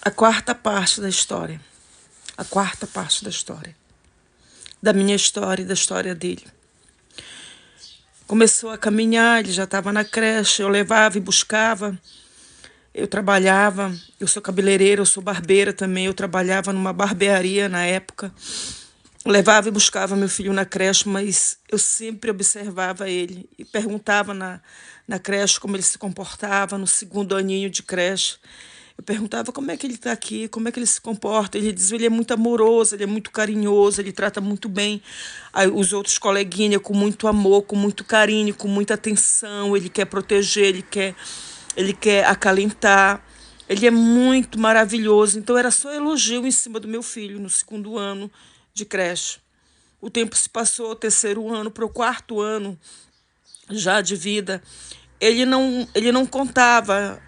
a quarta parte da história. A quarta parte da história. Da minha história e da história dele. Começou a caminhar, ele já estava na creche, eu levava e buscava. Eu trabalhava, eu sou cabeleireira, eu sou barbeira também, eu trabalhava numa barbearia na época. Levava e buscava meu filho na creche, mas eu sempre observava ele e perguntava na creche como ele se comportava, no segundo aninho de creche. Eu perguntava como é que ele está aqui, como é que ele se comporta. Ele dizia, ele é muito amoroso, ele é muito carinhoso, ele trata muito bem os outros coleguinhas com muito amor, com muito carinho, com muita atenção. Ele quer proteger, ele quer acalentar. Ele é muito maravilhoso. Então era só elogio em cima do meu filho no segundo ano de creche. O tempo se passou, o terceiro ano para o quarto ano já de vida. Ele não contava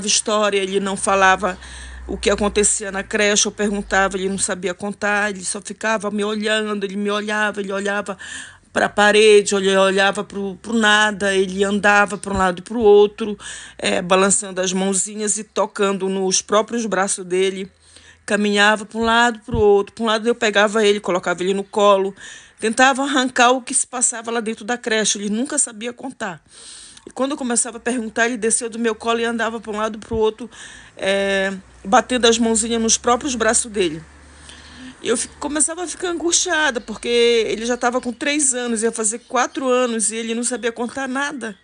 história, ele não falava o que acontecia na creche, eu perguntava, ele não sabia contar, ele só ficava me olhando, ele me olhava, ele olhava para a parede, ele olhava para o nada, ele andava para um lado e para o outro, balançando as mãozinhas e tocando nos próprios braços dele. Caminhava para um lado, para o outro. Para um lado eu pegava ele, colocava ele no colo, tentava arrancar o que se passava lá dentro da creche. Ele nunca sabia contar. E quando eu começava a perguntar, ele descia do meu colo e andava para um lado e para o outro, batendo as mãozinhas nos próprios braços dele. Eu começava a ficar angustiada, porque ele já estava com 3 anos, ia fazer 4 anos, e ele não sabia contar nada.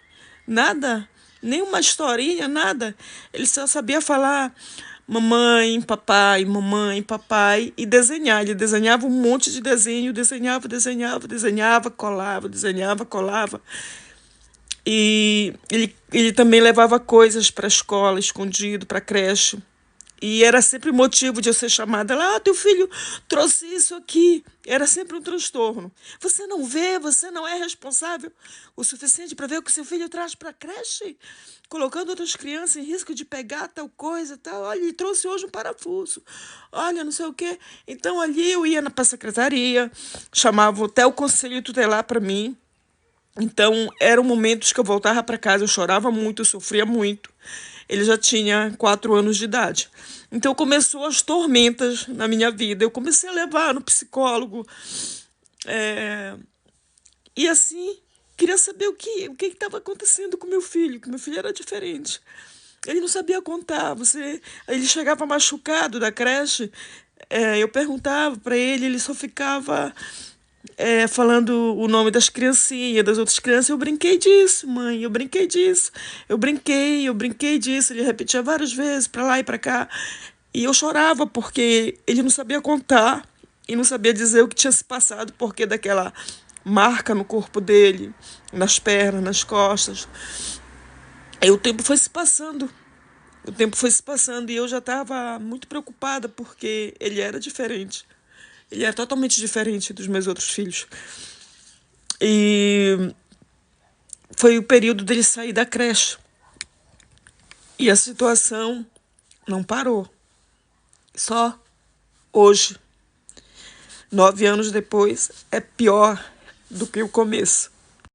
Nada. Nenhuma historinha, nada. Ele só sabia falar mamãe, papai, e desenhar. Ele desenhava um monte de desenho, desenhava, colava. E ele também levava coisas para a escola, escondido, para a creche. E era sempre motivo de eu ser chamada lá, teu filho trouxe isso aqui. Era sempre um transtorno. Você não vê, você não é responsável o suficiente para ver o que seu filho traz para a creche? Colocando outras crianças em risco de pegar tal coisa, tal. Olha, ele trouxe hoje um parafuso. Olha, não sei o quê. Então, ali eu ia para a secretaria, chamava até o conselho tutelar para mim. Então, eram momentos que eu voltava para casa, eu chorava muito, eu sofria muito. Ele já tinha 4 anos de idade. Então, começou as tormentas na minha vida. Eu comecei a levar no psicólogo. E assim, queria saber o que estava acontecendo com meu filho, que meu filho era diferente. Ele não sabia contar. Ele chegava machucado da creche, eu perguntava para ele só ficava falando o nome das criancinhas, das outras crianças. Eu brinquei disso, mãe, eu brinquei disso. Eu brinquei disso. Ele repetia várias vezes, para lá e para cá. E eu chorava porque ele não sabia contar e não sabia dizer o que tinha se passado, porque daquela marca no corpo dele, nas pernas, nas costas. Aí o tempo foi se passando. E eu já estava muito preocupada porque ele era diferente. Ele era totalmente diferente dos meus outros filhos. E foi o período dele sair da creche. E a situação não parou. Só hoje, 9 anos depois, é pior do que o começo.